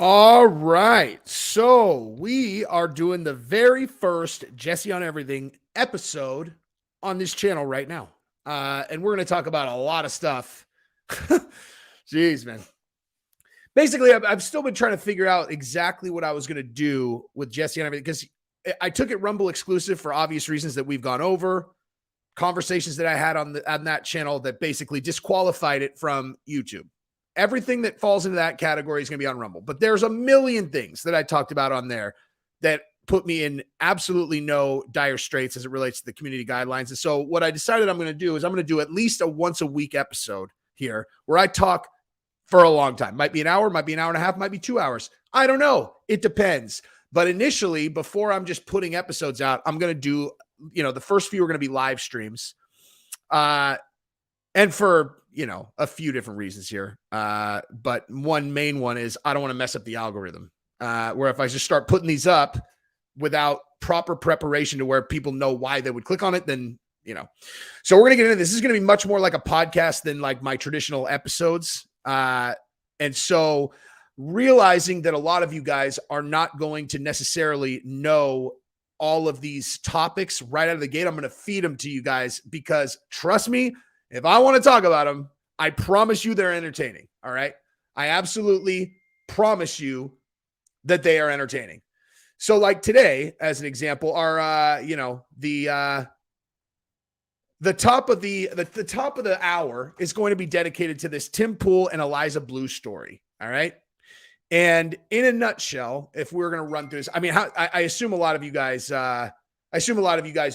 All right. So we are doing the very first Jesse on Everything episode on this channel right now. And we're going to talk about a lot of stuff. Jeez, man. Basically, I've still been trying to figure out exactly what I was going to do with Jesse on Everything because I took it Rumble exclusive for obvious reasons that we've gone over. Conversations that I had on that channel that basically disqualified it from YouTube. Everything that falls into that category is going to be on Rumble. But there's a million things that I talked about on there that put me in absolutely no dire straits as it relates to the community guidelines. And so what I decided I'm going to do is I'm going to do at least a once a week episode here where I talk for a long time. Might be an hour, might be an hour and a half, might be 2 hours. I don't know. It depends. But initially, before I'm just putting episodes out, I'm going to do, the first few are going to be live streams. And for, a few different reasons here. But one main one is I don't want to mess up the algorithm. Where if I just start putting these up without proper preparation to where people know why they would click on it, then, So we're going to get into this. This is going to be much more like a podcast than like my traditional episodes. And so realizing that a lot of you guys are not going to necessarily know all of these topics right out of the gate, I'm going to feed them to you guys because trust me, if I want to talk about them, I promise you they're entertaining. All right. I absolutely promise you that they are entertaining. So like today, as an example, our, the top of the hour is going to be dedicated to this Tim Pool and Eliza Bleu story. All right. And in a nutshell, if we're going to run through this, I mean, I assume a lot of you guys,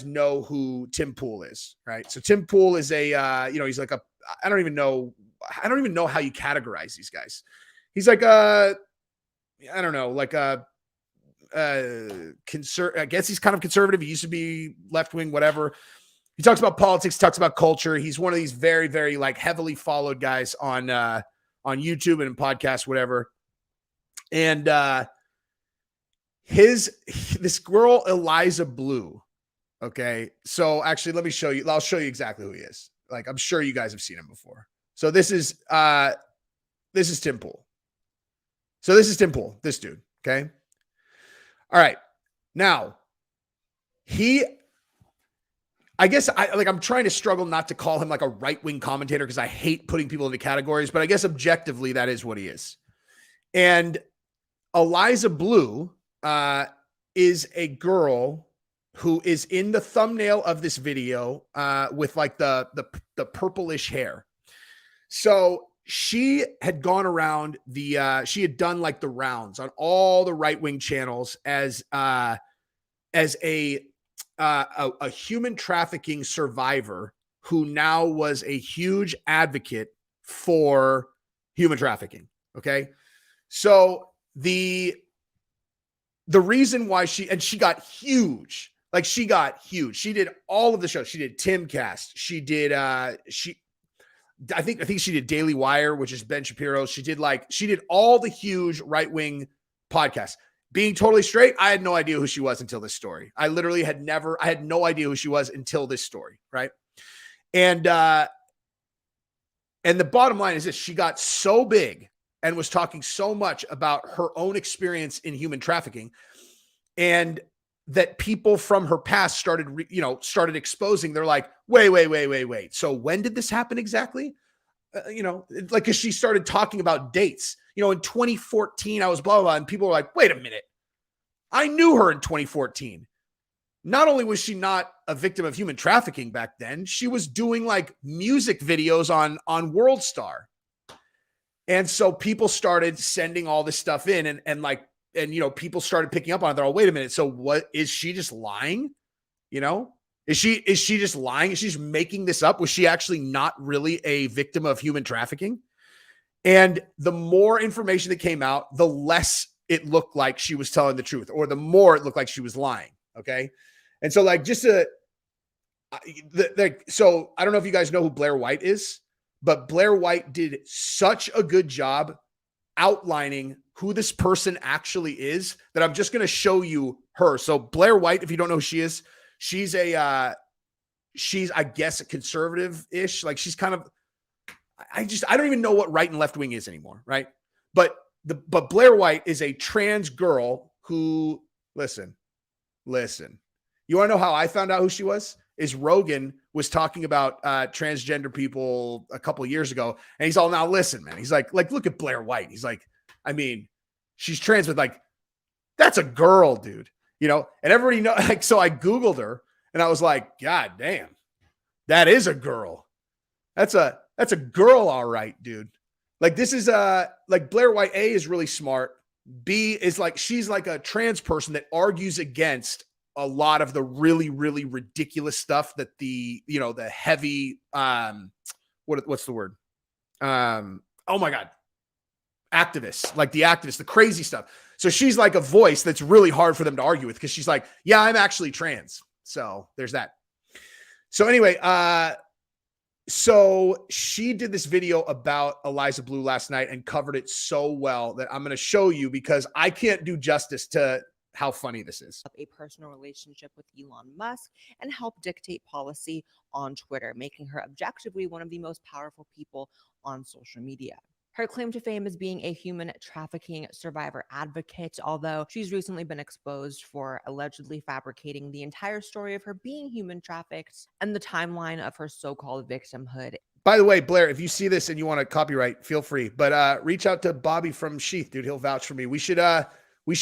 know who Tim Pool is, right? So Tim Pool is he's like I don't even know how you categorize these guys. He's like I guess he's kind of conservative. He used to be left-wing, whatever. He talks about politics, talks about culture. He's one of these very, very like heavily followed guys on YouTube and in podcasts, whatever. And this girl, Eliza Bleu. Okay. So actually, let me show you. I'll show you exactly who he is. Like, I'm sure you guys have seen him before. So this is Tim Pool. So this is Tim Pool, this dude. Okay. All right. Now I guess I'm trying to struggle not to call him like a right-wing commentator because I hate putting people into categories, but I guess objectively that is what he is. And Eliza Bleu is a girl who is in the thumbnail of this video with like the purplish hair. So she had gone around she had done like the rounds on all the right-wing channels as a human trafficking survivor who now was a huge advocate for human trafficking. Okay. So the reason why she got huge, she did all of the shows. She did Timcast. She did, I think she did Daily Wire, which is Ben Shapiro's. She did all the huge right-wing podcasts. Being totally straight, I had no idea who she was until this story. I had no idea who she was until this story. Right. And the bottom line is this: she got so big and was talking so much about her own experience in human trafficking, and that people from her past started exposing. They're like, wait. So when did this happen exactly? Because she started talking about dates. In 2014, I was blah, blah, blah. And people were like, wait a minute. I knew her in 2014. Not only was she not a victim of human trafficking back then, she was doing like music videos on WorldStar. And so people started sending all this stuff in and people started picking up on it. They're all, wait a minute. So what, is she just lying? Is she just lying? Is she just making this up? Was she actually not really a victim of human trafficking? And the more information that came out, the less it looked like she was telling the truth, or the more it looked like she was lying. Okay. And so so I don't know if you guys know who Blair White is, but Blair White did such a good job outlining who this person actually is that I'm just going to show you her. So Blair White, if you don't know who she is, she's I guess a conservative-ish. Like she's kind of, I don't even know what right and left wing is anymore. Right. But But Blair White is a trans girl who, listen. You want to know how I found out who she was? Is Rogan was talking about transgender people a couple of years ago. And he's all, now listen, man. He's like, look at Blair White. He's like, I mean, she's trans, but like, that's a girl, dude. You know, and everybody know, like, so I Googled her and I was like, God damn, that is a girl. That's a girl. All right, dude. Like, this is like Blair White A is really smart. B is like, she's like a trans person that argues against a lot of the really, really ridiculous stuff that the heavy, what's the word? Oh my God. Activists, like the activists, the crazy stuff. So she's like a voice that's really hard for them to argue with, because she's like, yeah, I'm actually trans. So there's that. So anyway, so she did this video about Eliza Bleu last night and covered it so well that I'm going to show you, because I can't do justice to how funny this is. A personal relationship with Elon Musk and help dictate policy on Twitter, making her objectively one of the most powerful people on social media. Her claim to fame is being a human trafficking survivor advocate, although she's recently been exposed for allegedly fabricating the entire story of her being human trafficked and the timeline of her so-called victimhood. By the way, Blair, if you see this and you want to copyright, feel free. But reach out to Bobby from Sheath, dude. He'll vouch for me. We should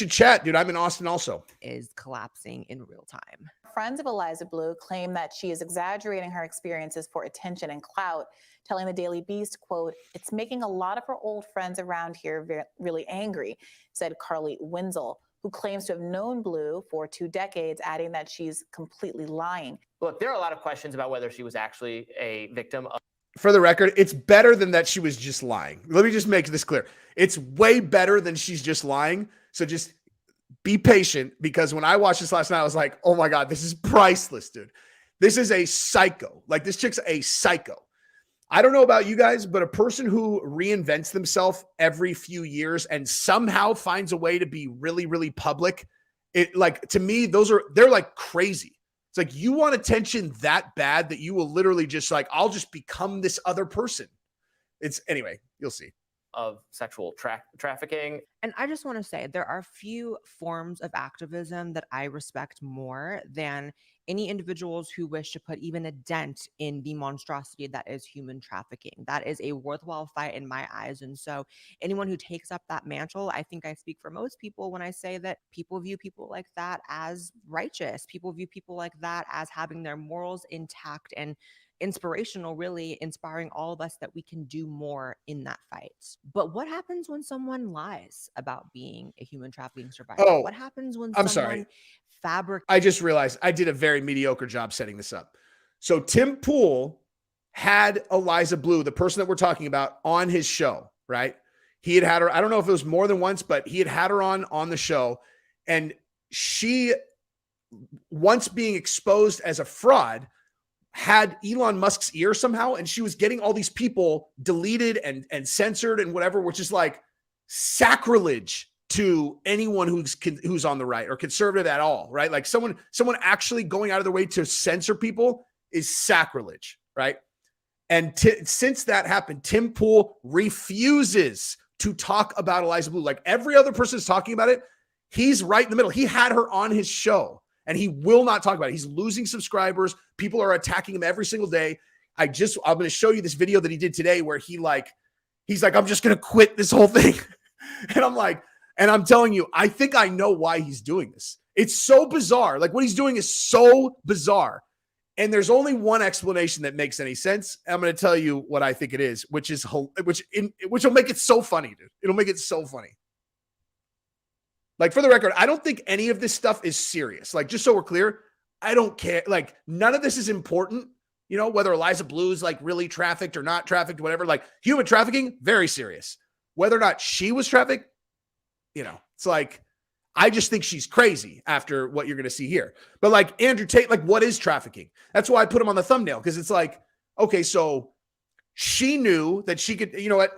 chat, dude. I'm in Austin also. Is collapsing in real time. Friends of Eliza Bleu claim that she is exaggerating her experiences for attention and clout, telling the Daily Beast, quote, "It's making a lot of her old friends around here really angry," said Carly Wenzel, who claims to have known Bleu for 2 decades, adding that she's completely lying. Look, there are a lot of questions about whether she was actually a victim of. For the record, it's better than that she was just lying. Let me just make this clear. It's way better than she's just lying. So just be patient, because when I watched this last night, I was like, oh my God, this is priceless, dude. This is a psycho. Like, this chick's a psycho. I don't know about you guys, but a person who reinvents themselves every few years and somehow finds a way to be really, really public, it, like, to me, they're like crazy. It's like, you want attention that bad that you will literally just like, I'll just become this other person. Anyway, you'll see. Of sexual trafficking. And I just want to say, there are few forms of activism that I respect more than any individuals who wish to put even a dent in the monstrosity that is human trafficking. That is a worthwhile fight in my eyes. And so anyone who takes up that mantle, I think I speak for most people when I say that people view people like that as righteous. People view people like that as having their morals intact and inspirational, really inspiring all of us that we can do more in that fight. But what happens when someone lies about being a human trafficking survivor? Oh, what happens when I'm someone sorry. fabricates? I just realized I did a very mediocre job setting this up. So Tim Pool had Eliza Bleu, the person that we're talking about, on his show, right? He had her, I don't know if it was more than once, but he had her on the show. And she, once being exposed as a fraud, had Elon Musk's ear somehow, and she was getting all these people deleted and censored and whatever, which is like sacrilege to anyone who's on the right or conservative at all, right? Like someone actually going out of their way to censor people is sacrilege, right? And since that happened, Tim Pool refuses to talk about Eliza Bleu. Like every other person is talking about it, he's right in the middle. He had her on his show, and he will not talk about it. He's losing subscribers. People are attacking him every single day. I'm going to show you this video that he did today where he's like, I'm just going to quit this whole thing. And I'm telling you, I think I know why he's doing this. It's so bizarre. Like what he's doing is so bizarre. And there's only one explanation that makes any sense. I'm going to tell you what I think it is, which will make it so funny, dude. It'll make it so funny. Like, for the record, I don't think any of this stuff is serious. Like, just so we're clear, I don't care. Like, none of this is important. You know, whether Eliza Bleu is like really trafficked or not trafficked, whatever. Like, human trafficking, very serious. Whether or not she was trafficked, you know, it's like, I just think she's crazy after what you're going to see here. But like Andrew Tate, like, what is trafficking? That's why I put him on the thumbnail, because it's like, okay, so she knew that she could, you know what?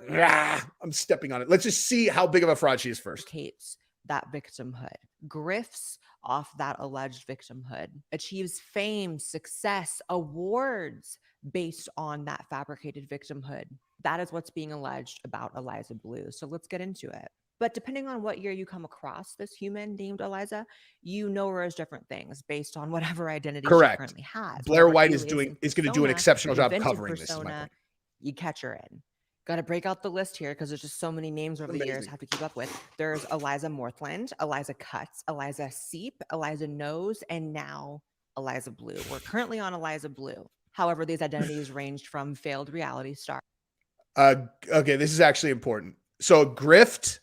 I'm stepping on it. Let's just see how big of a fraud she is first. Tate's that victimhood, grifts off that alleged victimhood, achieves fame, success, awards based on that fabricated victimhood. That is what's being alleged about Eliza Bleu. So let's get into it. But depending on what year you come across this human named Eliza, you know her as different things based on whatever identity she Correct. currently has. Blair Whatever White is alias and going to do an persona, exceptional job invented covering this, is my persona, point. you catch her in. Got to break out the list here because there's just so many names over the years Amazing. have to keep up with. There's Eliza Morthland, Eliza Cuts, Eliza Seep, Eliza Knows, and now Eliza Bleu. We're currently on Eliza Bleu. However, these identities ranged from failed reality star. Okay, this is actually important. So a grift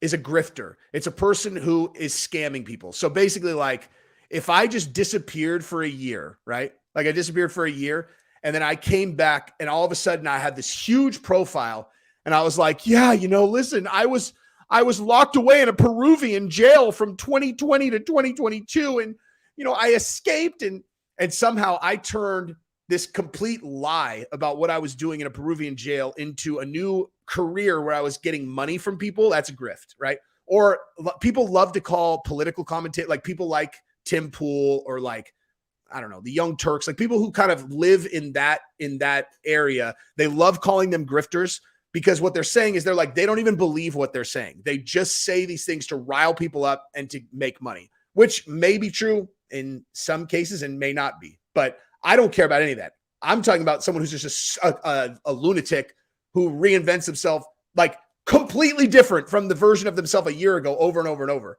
is a grifter. It's a person who is scamming people. So basically, like, if I just disappeared for a year, right? Like I disappeared for a year and then I came back and all of a sudden I had this huge profile and I was like, yeah, you know, listen, I was locked away in a Peruvian jail from 2020 to 2022. And, you know, I escaped and somehow I turned this complete lie about what I was doing in a Peruvian jail into a new career where I was getting money from people. That's a grift, right? Or people love to call political commentators, like people like Tim Pool or like, I don't know, the Young Turks, like people who kind of live in that area. They love calling them grifters because what they're saying is they're like, they don't even believe what they're saying. They just say these things to rile people up and to make money, which may be true in some cases and may not be. But I don't care about any of that. I'm talking about someone who's just a lunatic who reinvents himself like completely different from the version of themselves a year ago over and over and over.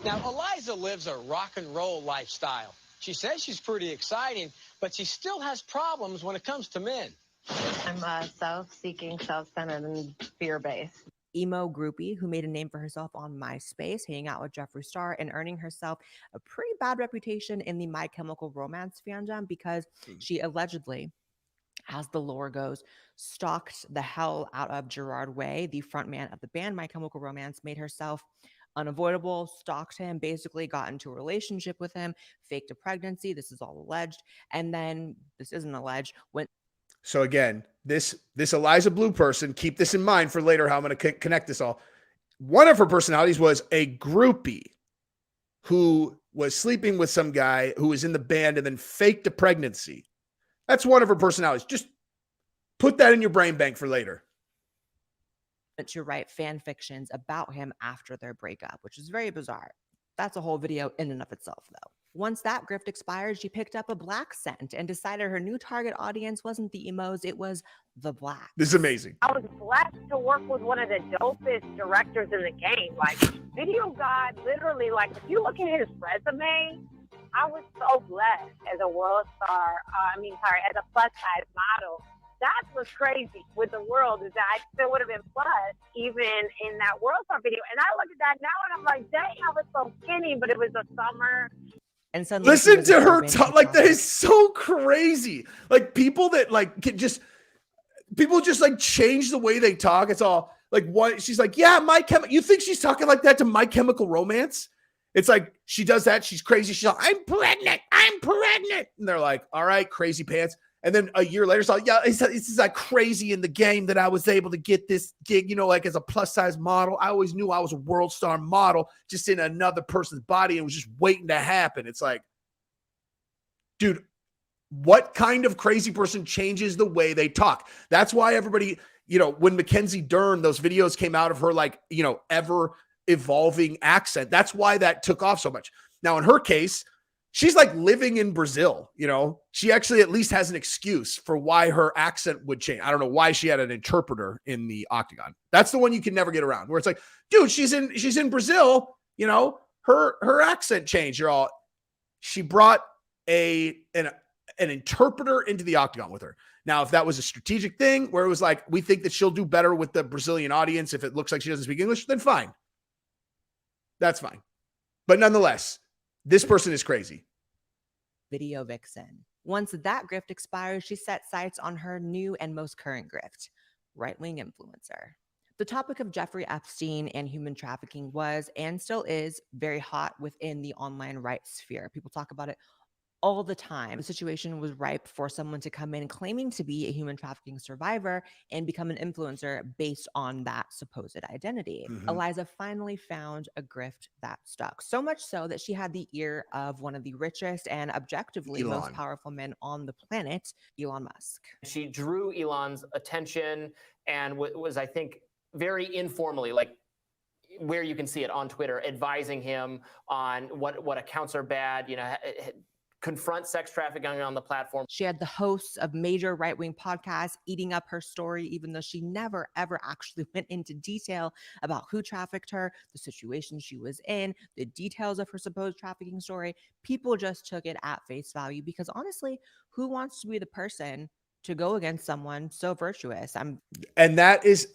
Now, Eliza lives a rock and roll lifestyle. She says she's pretty exciting, but she still has problems when it comes to men. I'm self-seeking, self-centered, and fear-based. Emo groupie who made a name for herself on MySpace, hanging out with Jeffree Star and earning herself a pretty bad reputation in the My Chemical Romance fandom because she allegedly, as the lore goes, stalked the hell out of Gerard Way, the frontman of the band My Chemical Romance, made herself unavoidable, stalked him, basically got into a relationship with him, faked a pregnancy. This is all alleged. And then this isn't alleged. So again, this Eliza Bleu person, keep this in mind for later how I'm going to connect this all. One of her personalities was a groupie who was sleeping with some guy who was in the band and then faked a pregnancy. That's one of her personalities. Just put that in your brain bank for later. To write fan fictions about him after their breakup, which is very bizarre. That's a whole video in and of itself, though. Once that grift expired, she picked up a black scent and decided her new target audience wasn't the emos, it was the blacks. This is amazing. I was blessed to work with one of the dopest directors in the game. Like, Video God, literally, like, if you look at his resume, I was so blessed as a world star, as a plus-size model. That's what's crazy with the world is that I still would have been plus even in that world star video. And I look at that now and I'm like, dang, I was so skinny, but it was the summer. And suddenly listen to her talk. Like, that is so crazy. Like, people that like people just like change the way they talk. It's all like, what? She's like, yeah, you think she's talking like that to My Chemical Romance? It's like, she does that. She's crazy. She's like, I'm pregnant. And they're like, all right, crazy pants. And then a year later, it's like, yeah, it's like crazy in the game that I was able to get this gig, you know, like as a plus size model. I always knew I was a world star model just in another person's body and was just waiting to happen. It's like, dude, what kind of crazy person changes the way they talk? That's why everybody, you know, when Mackenzie Dern, those videos came out of her, like, you know, ever evolving accent. That's why that took off so much. Now, in her case, she's like living in Brazil, you know, she actually at least has an excuse for why her accent would change. I don't know why she had an interpreter in the Octagon. That's the one you can never get around, where it's like, dude, she's in Brazil, you know, her accent changed. She brought an interpreter into the Octagon with her. Now, if that was a strategic thing where it was like, we think that she'll do better with the Brazilian audience if it looks like she doesn't speak English, then fine. That's fine. But nonetheless, this person is crazy. Video vixen. Once that grift expired, she set sights on her new and most current grift, right-wing influencer. The topic of Jeffrey Epstein and human trafficking was and still is very hot within the online rights sphere. People talk about it all the time. The situation was ripe for someone to come in claiming to be a human trafficking survivor and become an influencer based on that supposed identity. Mm-hmm. Eliza finally found a grift that stuck, so much so that she had the ear of one of the richest and objectively most powerful men on the planet, Elon Musk. She drew Elon's attention and was, I think, very informally, like, where you can see it on Twitter, advising him on what accounts are bad, confront sex trafficking on the platform. She had the hosts of major right-wing podcasts eating up her story, even though she never, ever actually went into detail about who trafficked her, the situation she was in, the details of her supposed trafficking story. People just took it at face value because honestly, who wants to be the person to go against someone so virtuous? That's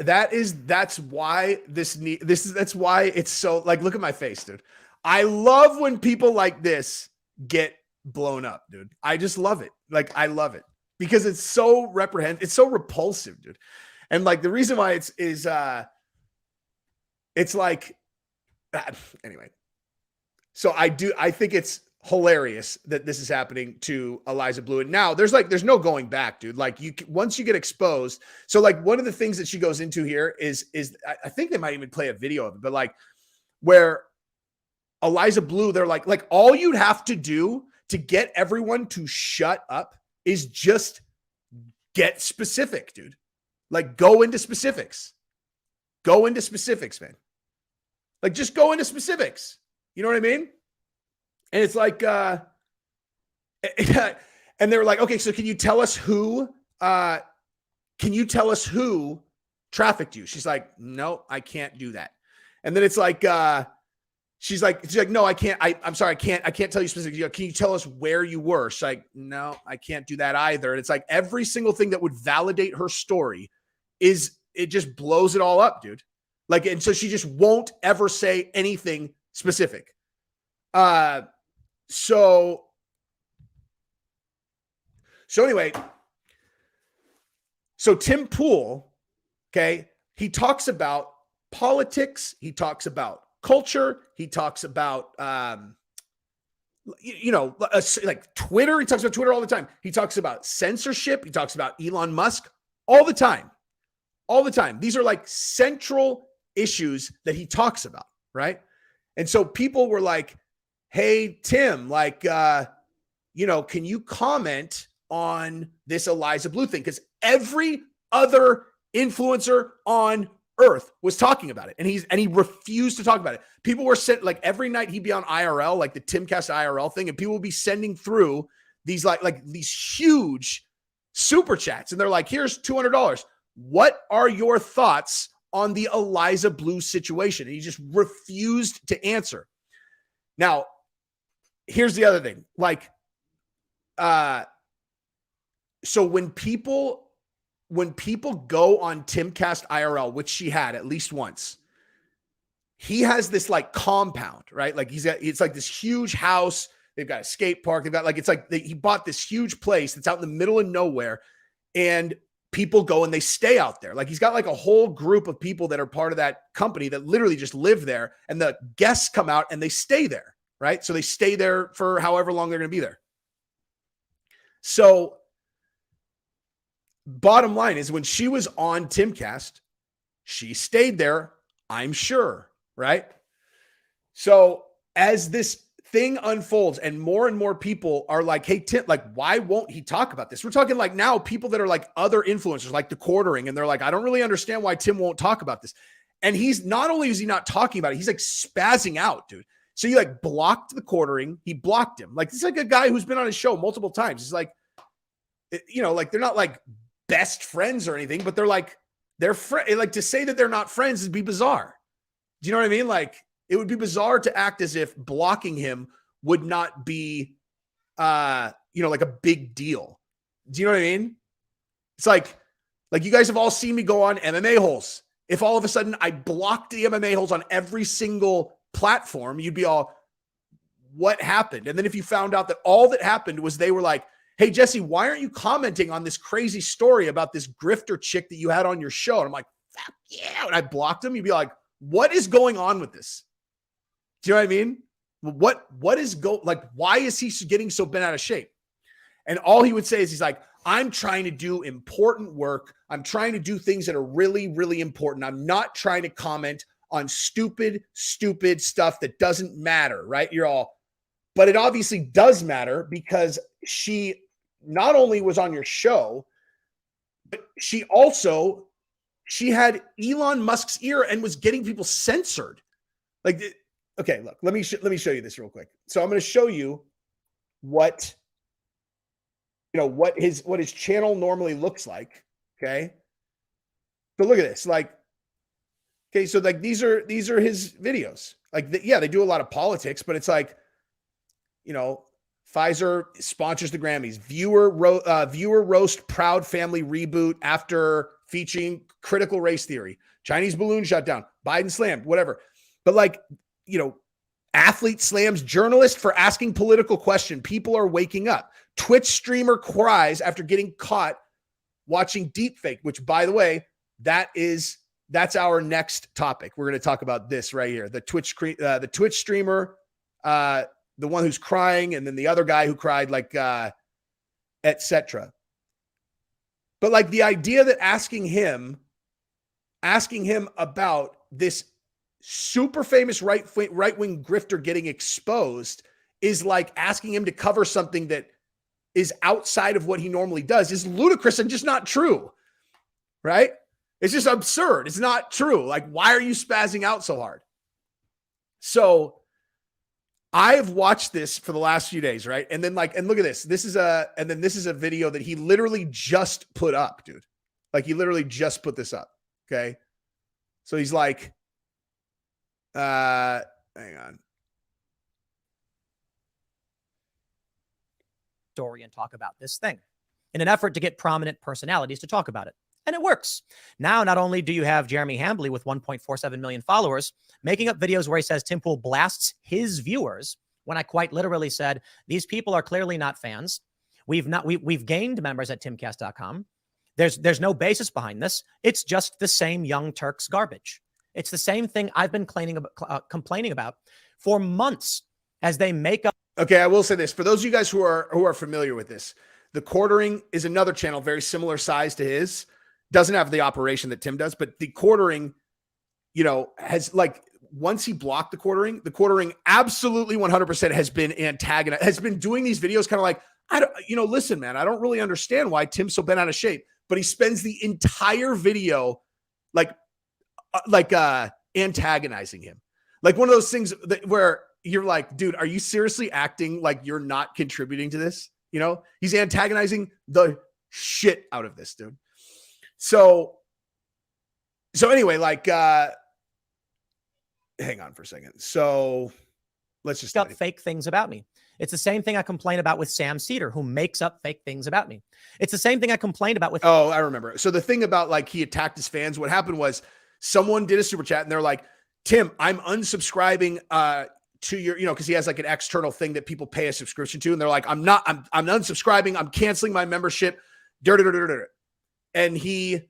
why that's why it's so, like, look at my face, dude. I love when people like this get blown up, dude. I just love it. Like, I love it because it's so it's so repulsive, dude. And like the reason why it's like anyway. So I think it's hilarious that this is happening to Eliza Bleu. And now there's no going back, dude. Like, once you get exposed. So like one of the things that she goes into here is I think they might even play a video of it, but like where Eliza Bleu, they're like all you'd have to do to get everyone to shut up is just get specific, dude. Like, go into specifics. Go into specifics, man. Like, just go into specifics. You know what I mean? And it's like, and they were like, okay, so can you tell us who trafficked you? She's like, no, I can't do that. And then it's like, she's like, no, I can't. I'm sorry. I can't tell you specifically. Can you tell us where you were? She's like, no, I can't do that either. And it's like every single thing that would validate her story it just blows it all up, dude. Like, and so she just won't ever say anything specific. So anyway, so Tim Pool, okay, he talks about politics. He talks about culture. He talks about, like Twitter. He talks about Twitter all the time. He talks about censorship. He talks about Elon Musk all the time. All the time. These are like central issues that he talks about, right? And so people were like, hey, Tim, like, can you comment on this Eliza Bleu thing? Because every other influencer on Earth was talking about it. And he refused to talk about it. People were sent, like, every night he'd be on IRL, like the Timcast IRL thing, and people would be sending through these like these huge super chats. And they're like, here's $200. What are your thoughts on the Eliza Bleu situation? And he just refused to answer. Now, here's the other thing. Like, so when people go on Timcast IRL, which she had at least once, he has this like compound, right? Like it's like this huge house. They've got a skate park. They've got like, it's like he bought this huge place that's out in the middle of nowhere, and people go and they stay out there. Like, he's got like a whole group of people that are part of that company that literally just live there, and the guests come out and they stay there, right? So they stay there for however long they're going to be there. So bottom line is, when she was on Timcast, she stayed there, I'm sure, right? So as this thing unfolds and more people are like, hey, Tim, like, why won't he talk about this? We're talking like now people that are like other influencers, like the Quartering, and they're like, I don't really understand why Tim won't talk about this. And he's not only is he not talking about it, he's like spazzing out, dude. So he like blocked the Quartering. He blocked him. Like, it's like a guy who's been on his show multiple times. He's like, like, they're not like best friends or anything, but they're like, like, to say that they're not friends would be bizarre. Do you know what I mean? Like, it would be bizarre to act as if blocking him would not be, like a big deal. Do you know what I mean? It's like you guys have all seen me go on MMA holes. If all of a sudden I blocked the MMA holes on every single platform, you'd be all, what happened? And then if you found out that all that happened was they were like, hey, Jesse, why aren't you commenting on this crazy story about this grifter chick that you had on your show? And I'm like, fuck yeah. And I blocked him. You'd be like, what is going on with this? Do you know what I mean? What is why is he getting so bent out of shape? And all he would say is, he's like, I'm trying to do important work. I'm trying to do things that are really, really important. I'm not trying to comment on stupid stuff that doesn't matter, right? You're all, but it obviously does matter, because she not only was on your show, but she had Elon Musk's ear and was getting people censored. Like, okay, look, let me show you this real quick. So I'm going to show you what, what his channel normally looks like. Okay. So look at this. Like, okay, so like these are his videos. Like, they do a lot of politics, but it's like, Pfizer sponsors the Grammys. Viewer roast Proud Family reboot after featuring critical race theory. Chinese balloon shut down. Biden slammed, whatever. But like, athlete slams journalist for asking political question. People are waking up. Twitch streamer cries after getting caught watching Deepfake, which, by the way, that's our next topic. We're going to talk about this right here. The Twitch streamer, the one who's crying, and then the other guy who cried, like, etc. But like the idea that asking him about this super famous right-wing grifter getting exposed is like asking him to cover something that is outside of what he normally does is ludicrous and just not true, right? It's just absurd. It's not true. Like, why are you spazzing out so hard? So I've watched this for the last few days, right? And then and look at this. This is a video that he literally just put up, dude. Like, he literally just put this up. Okay. So he's like, hang on. Story and talk about this thing in an effort to get prominent personalities to talk about it. And it works. Now, not only do you have Jeremy Hambly with 1.47 million followers making up videos where he says Tim Pool blasts his viewers, when I quite literally said, these people are clearly not fans. We've gained members at timcast.com. There's no basis behind this. It's just the same Young Turks garbage. It's the same thing I've been complaining about for months as they make up. Okay, I will say this. For those of you guys who are familiar with this, The Quartering is another channel, very similar size to his. Doesn't have the operation that Tim does, but The Quartering, has, like, once he blocked The Quartering absolutely 100% has been antagonized, has been doing these videos kind of like, listen, man, I don't really understand why Tim's so bent out of shape, but he spends the entire video like antagonizing him. Like one of those things where you're like, dude, are you seriously acting like you're not contributing to this? He's antagonizing the shit out of this, dude. So anyway, like, hang on for a second. So let's just up fake things about me. It's the same thing I complain about with Sam Cedar, who makes up fake things about me. It's the same thing I complained about with. Oh, I remember. So the thing about, like, he attacked his fans, what happened was someone did a super chat and they're like, Tim, I'm unsubscribing to your, because he has like an external thing that people pay a subscription to. And they're like, I'm unsubscribing. I'm canceling my membership. And he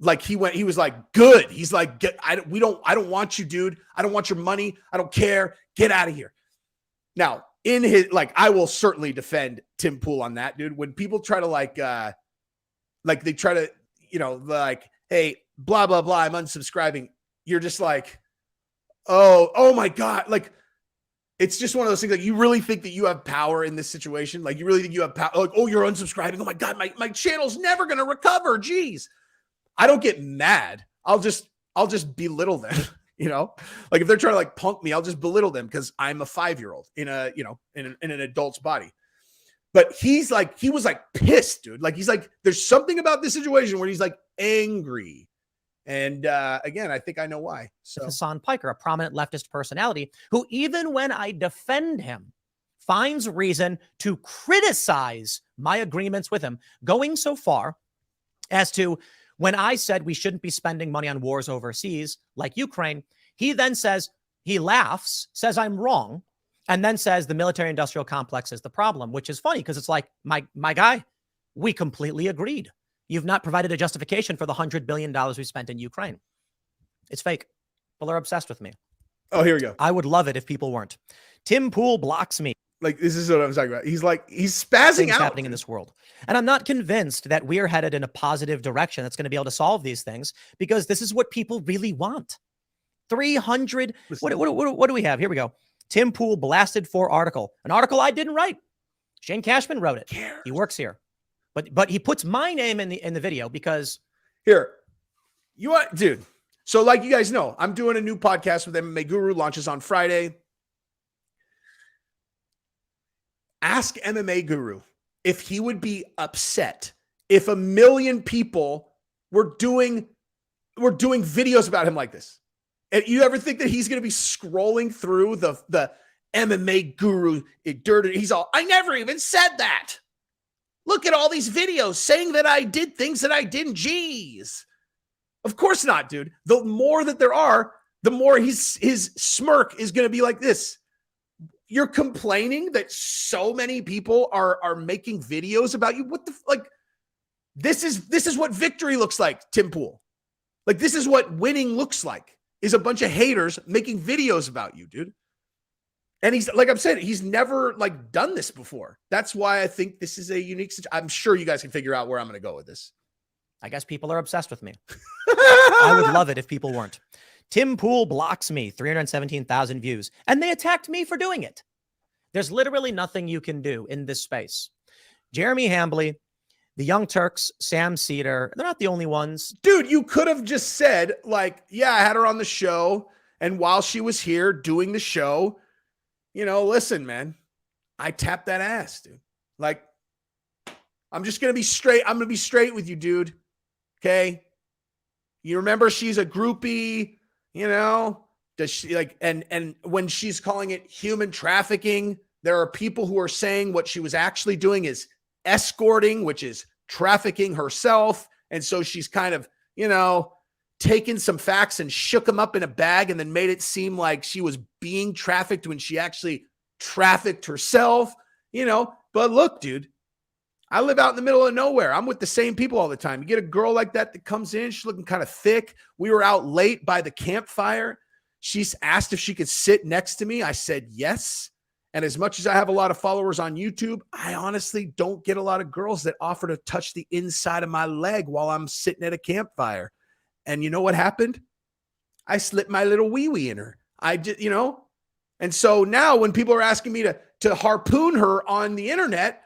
was like, good. He's like, I don't want you, dude. I don't want your money. I don't care. Get out of here. Now, in his, like, I will certainly defend Tim Pool on that, dude. When people try to they try to, like, hey, blah, blah, blah, I'm unsubscribing. You're just like, oh my God. Like, it's just one of those things. Like, you really think that you have power in this situation? Like, you really think you have power? Like, oh, you're unsubscribing. Oh my God, my channel's never going to recover. Jeez. I don't get mad. I'll just belittle them. Like, if they're trying to like punk me, I'll just belittle them because I'm a 5-year-old in an adult's body. But he was like pissed, dude. Like, he's like, there's something about this situation where he's like angry. And again, I think I know why. So Hassan Piker, a prominent leftist personality who, even when I defend him, finds reason to criticize my agreements with him, going so far as to, when I said we shouldn't be spending money on wars overseas like Ukraine, he then says, he laughs, says I'm wrong, and then says the military-industrial complex is the problem, which is funny because it's like, my guy, we completely agreed. You've not provided a justification for the $100 billion we spent in Ukraine. It's fake. People are obsessed with me. Oh, here we go. I would love it if people weren't. Tim Pool blocks me. Like, this is what I'm talking about. He's spazzing out. Happening in this world. And I'm not convinced that we're headed in a positive direction that's going to be able to solve these things, because this is what people really want. 300. What do we have? Here we go. Tim Pool blasted for article. An article I didn't write. Shane Cashman wrote it. He works here. But he puts my name in the video because here. Dude, So like you guys know, I'm doing a new podcast with MMA Guru, launches on Friday. Ask MMA Guru if he would be upset if 1 million people were doing videos about him like this. And you ever think that he's going to be scrolling through the MMA Guru dirty? He's all, I never even said that. Look at all these videos saying that I did things that I didn't. Jeez. Of course not, dude. The more that there are, the more his smirk is going to be like this. You're complaining that so many people are making videos about you. What the like? This is what victory looks like, Tim Pool. Like, this is what winning looks like, is a bunch of haters making videos about you, dude. And he's, like I'm saying, he's never like done this before. That's why I think this is a unique situation. I'm sure you guys can figure out where I'm going to go with this. I guess people are obsessed with me. I would love it if people weren't. Tim Pool blocks me, 317,000 views, and they attacked me for doing it. There's literally nothing you can do in this space. Jeremy Hambly, the Young Turks, Sam Cedar, they're not the only ones. Dude, you could have just said, like, yeah, I had her on the show, and while she was here doing the show, you know, listen, man, I tapped that ass, dude. Like, I'm just going to be straight. I'm going to be straight with you, dude. Okay? You remember she's a groupie, you know? Does she like, and when she's calling it human trafficking, there are people who are saying what she was actually doing is escorting, which is trafficking herself. And so she's kind of, you know, taken some facts and shook them up in a bag and then made it seem like she was being trafficked when she actually trafficked herself, you know. But look, dude, I live out in the middle of nowhere. I'm with the same people all the time. You get a girl like that comes in, she's looking kind of thick. We were out late by the campfire. She's asked if she could sit next to me. I said yes. And as much as I have a lot of followers on YouTube, I honestly don't get a lot of girls that offer to touch the inside of my leg while I'm sitting at a campfire. And you know what happened? I slipped my little wee-wee in her. I did, you know? And so now when people are asking me to harpoon her on the internet,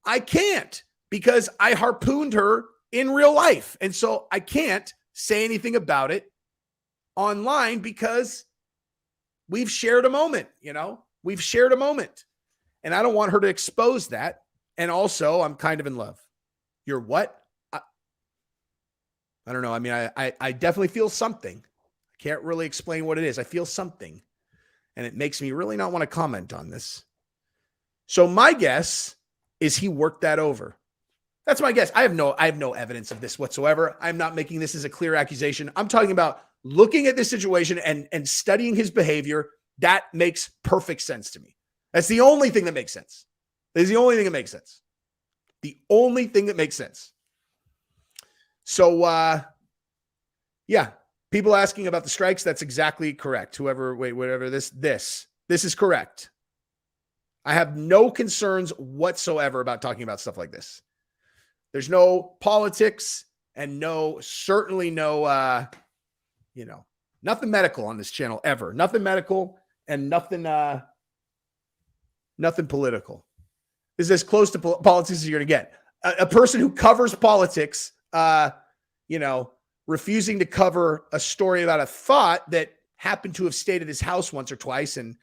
I can't, because I harpooned her in real life. And so I can't say anything about it online because we've shared a moment, you know? We've shared a moment. And I don't want her to expose that. And also, I'm kind of in love. You're what? I don't know. I mean, I definitely feel something. I can't really explain what it is. I feel something. And it makes me really not want to comment on this. So my guess is he worked that over. That's my guess. I have no evidence of this whatsoever. I'm not making this as a clear accusation. I'm talking about looking at this situation and studying his behavior. That makes perfect sense to me. That's the only thing that makes sense. That's the only thing that makes sense. The only thing that makes sense. So, yeah, people asking about the strikes. That's exactly correct. Whatever this is correct. I have no concerns whatsoever about talking about stuff like this. There's no politics and certainly no, nothing medical on this channel ever. Nothing medical and nothing political. This is as close to politics as you're going to get. A person who covers politics, refusing to cover a story about a thought that happened to have stayed at his house once or twice, and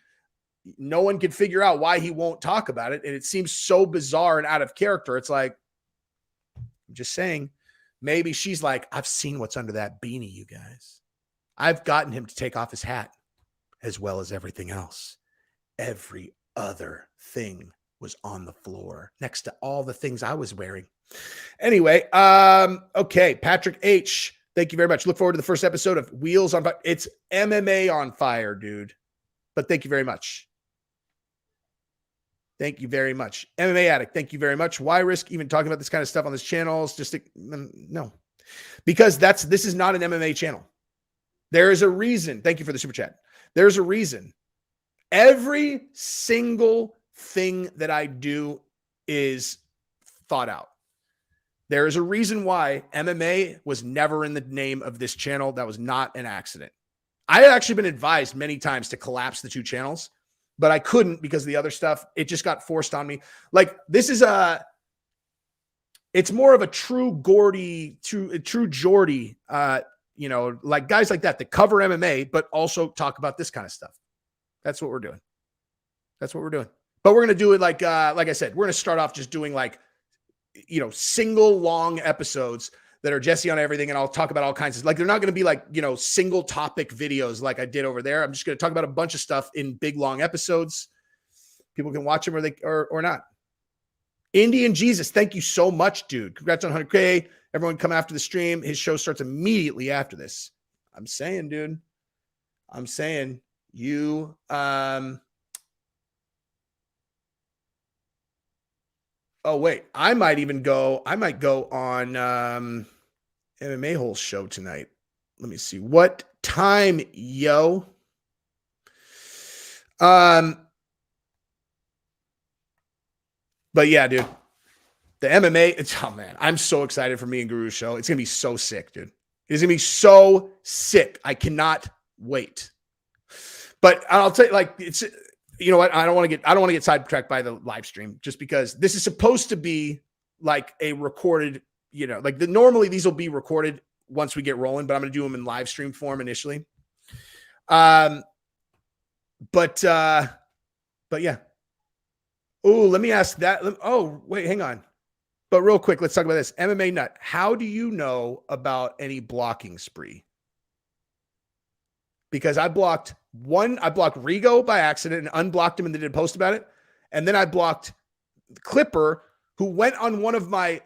no one can figure out why he won't talk about it. And it seems so bizarre and out of character. It's like, I'm just saying, maybe she's like, I've seen what's under that beanie, you guys. I've gotten him to take off his hat as well as everything else. Every other thing was on the floor next to all the things I was wearing. Anyway, okay. Patrick H., thank you very much. Look forward to the first episode of Wheels on Fire. It's MMA on fire, dude. But thank you very much. Thank you very much. MMA Addict, thank you very much. Why risk even talking about this kind of stuff on this channel? It's just no. Because this is not an MMA channel. There is a reason. Thank you for the super chat. There's a reason. Every single thing that I do is thought out. There is a reason why MMA was never in the name of this channel. That was not an accident. I had actually been advised many times to collapse the two channels, but I couldn't because of the other stuff. It just got forced on me. Like, this is it's more of a true Geordie you know, like guys like that cover MMA, but also talk about this kind of stuff. That's what we're doing. That's what we're doing. But we're going to do it like I said, we're going to start off just doing like, you know, single long episodes that are Jesse on everything. And I'll talk about all kinds of, like, they're not going to be like, you know, single topic videos like I did over there. I'm just going to talk about a bunch of stuff in big, long episodes. People can watch them or not. Indian Jesus, thank you so much, dude. Congrats on 100K. Everyone come after the stream. His show starts immediately after this. I'm saying, dude. I'm saying you, oh, wait, I might go on MMA Hole's show tonight. Let me see. What time, yo? But yeah, dude, the MMA, oh man, I'm so excited for me and Guru's show. It's going to be so sick, dude. It's going to be so sick. I cannot wait. But I'll tell you, like, it's, you know what? I don't want to get sidetracked by the live stream just because this is supposed to be like a recorded, you know, like normally these will be recorded once we get rolling, but I'm going to do them in live stream form initially. But yeah. Oh, let me ask that. Oh, wait, hang on. But real quick, let's talk about this. MMA Nut, how do you know about any blocking spree? Because I blocked Rigo by accident and unblocked him and they did a post about it. And then I blocked Clipper, who went on one of my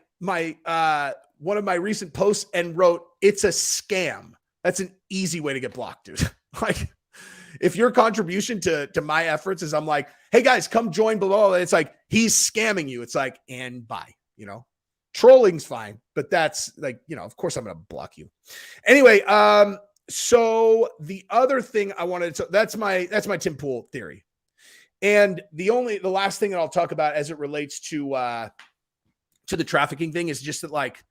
recent posts and wrote, "It's a scam." That's an easy way to get blocked, dude. Like, if your contribution to my efforts is I'm like, hey guys, come join below. It's like, he's scamming you. It's like, and bye, you know, trolling's fine, but that's like, you know, of course I'm going to block you. Anyway. So the other thing I wanted to, that's my Tim Pool theory. And the last thing that I'll talk about as it relates to the trafficking thing is just that, like,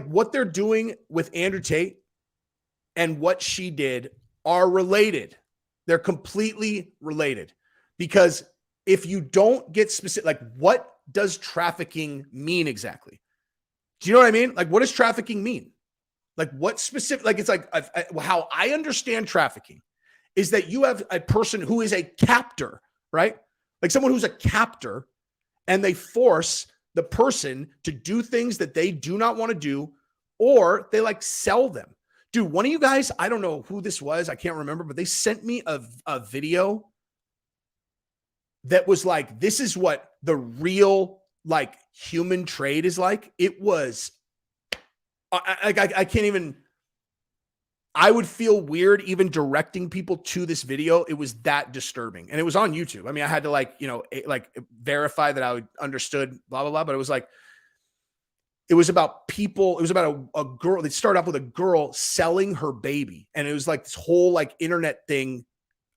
what they're doing with Andrew Tate and what she did are related. They're completely related, because if you don't get specific, like, what does trafficking mean exactly? Do you know what I mean? Like, what does trafficking mean? Like, what specific, like, it's like how I understand trafficking is that you have a person who is a captor, right? Like someone who's a captor, and they force the person to do things that they do not want to do, or they like sell them. Dude, one of you guys, I don't know who this was, I can't remember, but they sent me a video that was like, this is what the real, like, human trade is like. It was, I can't even, I would feel weird even directing people to this video. It was that disturbing. And it was on YouTube. I mean, I had to, like, you know, like, verify that I understood, blah, blah, blah. But it was like, it was about people. It was about a girl. They started off with a girl selling her baby. And it was like this whole, like, internet thing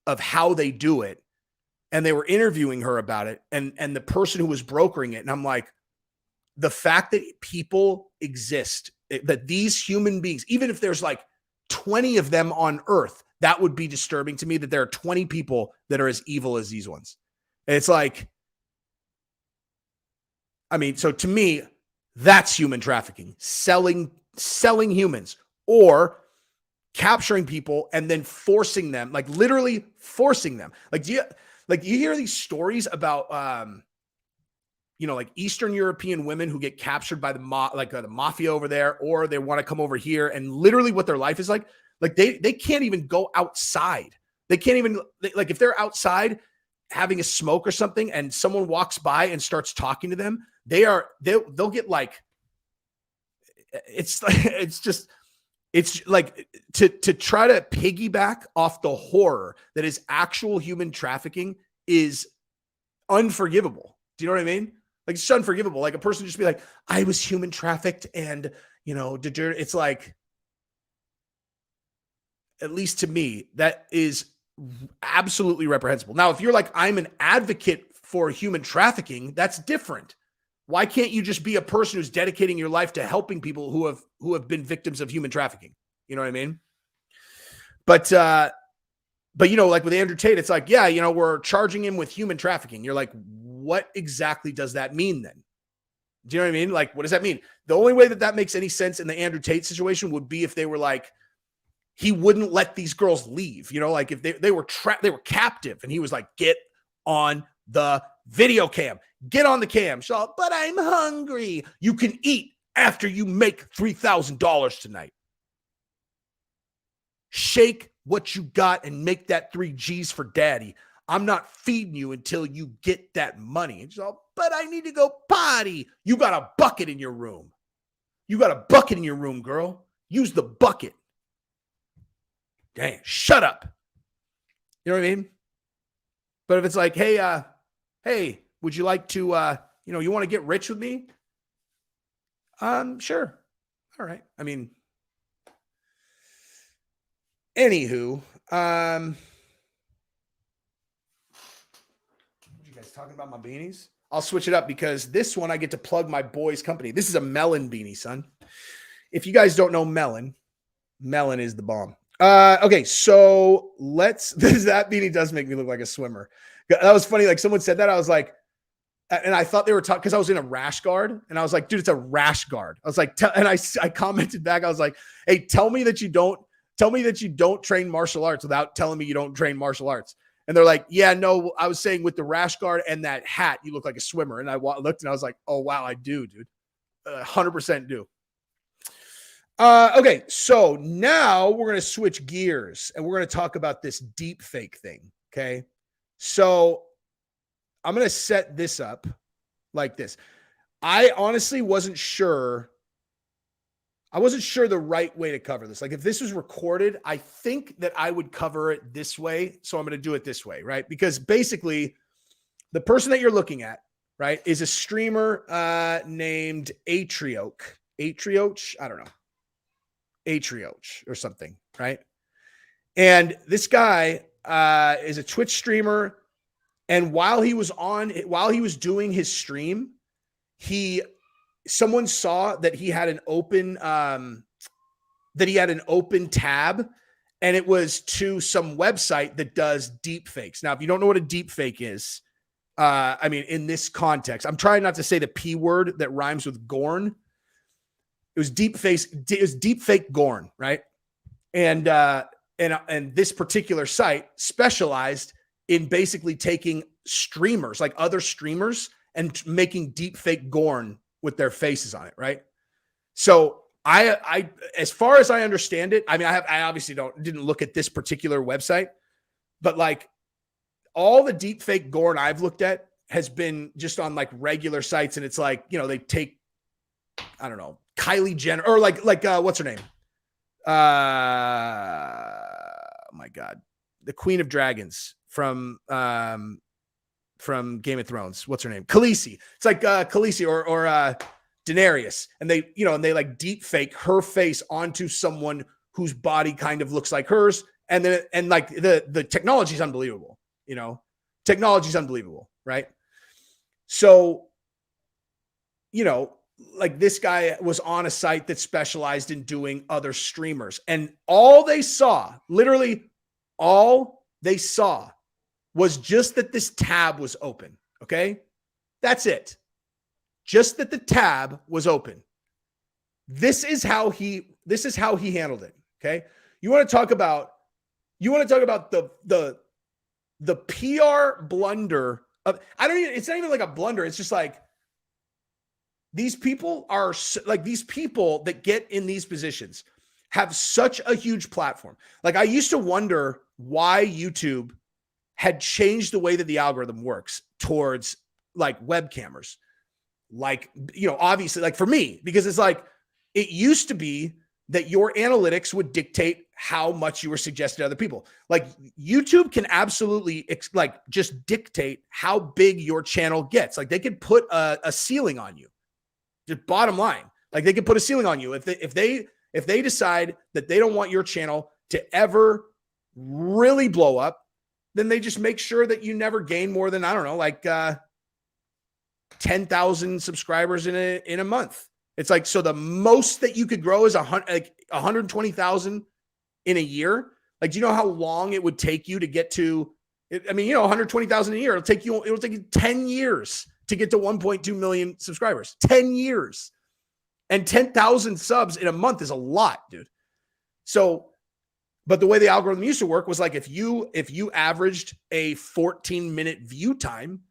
of how they do it. And they were interviewing her about it. And the person who was brokering it. And I'm like, the fact that people exist, that these human beings, even if there's like 20 of them on earth, that would be disturbing to me, that there are 20 people that are as evil as these ones. And it's like, I mean, so to me, that's human trafficking, selling humans, or capturing people and then forcing them, like literally forcing them. Like, you hear these stories about, you know, like Eastern European women who get captured by the mafia over there, or they want to come over here, and literally what their life is like they can't even go outside. They can't even, like, if they're outside having a smoke or something and someone walks by and starts talking to them, they'll get like, it's like to try to piggyback off the horror that is actual human trafficking is unforgivable. Do you know what I mean? Like, it's unforgivable. Like, a person just be like, I was human trafficked, and, you know, it's like, at least to me, that is absolutely reprehensible. Now, if you're like, I'm an advocate for human trafficking, that's different. Why can't you just be a person who's dedicating your life to helping people who have been victims of human trafficking? You know what I mean? But you know, like with Andrew Tate, it's like, yeah, you know, we're charging him with human trafficking. You're like, what exactly does that mean then? Do you know what I mean? Like, what does that mean? The only way that makes any sense in the Andrew Tate situation would be if they were like, he wouldn't let these girls leave, you know, like if they were trapped, they were captive, and he was like, get on the video cam, get on the cam. So, but I'm hungry. You can eat after you make $3,000 tonight. Shake what you got and make that 3 G's for daddy. I'm not feeding you until you get that money. And she's all, but I need to go potty. You got a bucket in your room. You got a bucket in your room, girl. Use the bucket. Damn, shut up. You know what I mean? But if it's like, hey, hey, would you like to, you want to get rich with me? Sure. All right. I mean, anywho, what you guys talking about my beanies? I'll switch it up because this one I get to plug my boy's company. This is a melon beanie, son. If you guys don't know melon is the bomb. Okay, so that beanie does make me look like a swimmer. That was funny. Like someone said that, I was like, and I thought they were talking because I was in a rash guard, and I was like, dude, it's a rash guard. I was like, and I commented back, I was like, hey, tell me that you don't train martial arts without telling me you don't train martial arts. And they're like, yeah, no, I was saying with the rash guard and that hat, you look like a swimmer. And I looked and I was like, oh, wow, I do, dude. 100% do. Okay, so now we're going to switch gears and we're going to talk about this deepfake thing, okay? So I'm going to set this up like this. I honestly wasn't sure the right way to cover this. Like if this was recorded, I think that I would cover it this way. So I'm going to do it this way, right? Because basically the person that you're looking at, right, is a streamer named Atrioch. Atrioch? I don't know. Atrioch or something, right? And this guy is a Twitch streamer. And while he was doing his stream, someone saw that he had an open tab, and it was to some website that does deep fakes. Now, if you don't know what a deep fake is, I mean, in this context, I'm trying not to say the P word that rhymes with Gorn. It was deep fake Gorn, right? And this particular site specialized in basically taking streamers, like other streamers, and making deep fake Gorn with their faces on it, right? So I as far as I understand it, I mean, I obviously didn't look at this particular website, but like all the deep fake Gorn I've looked at has been just on like regular sites, and it's like, you know, they take, I don't know, Kylie Jenner or like what's her name? Oh my God, the Queen of Dragons from Game of Thrones. What's her name? Khaleesi. It's like Khaleesi or Daenerys. And they like deep fake her face onto someone whose body kind of looks like hers. And like the technology is unbelievable, you know, technology is unbelievable. Right. So, you know, like this guy was on a site that specialized in doing other streamers, and literally all they saw was just that this tab was open. Okay. That's it. Just that the tab was open. This is how he handled it. Okay. You want to talk about the PR blunder of, it's not even like a blunder. It's just like, these people that get in these positions have such a huge platform. Like I used to wonder why YouTube had changed the way that the algorithm works towards like webcammers. Like, you know, obviously like for me, because it's like, it used to be that your analytics would dictate how much you were suggested to other people. Like YouTube can absolutely just dictate how big your channel gets. Like they could put a ceiling on you. Just bottom line, like they can put a ceiling on you if they decide that they don't want your channel to ever really blow up, then they just make sure that you never gain more than, I don't know, like 10,000 subscribers in a month. It's like, so the most that you could grow is 120,000 in a year. Like, do you know how long it would take you to get to? I mean, you know, 120,000 a year. It'll take you 10 years to get to 1.2 million subscribers. 10 years. And 10,000 subs in a month is a lot, dude. So, but the way the algorithm used to work was like, if you averaged a 14-minute view time,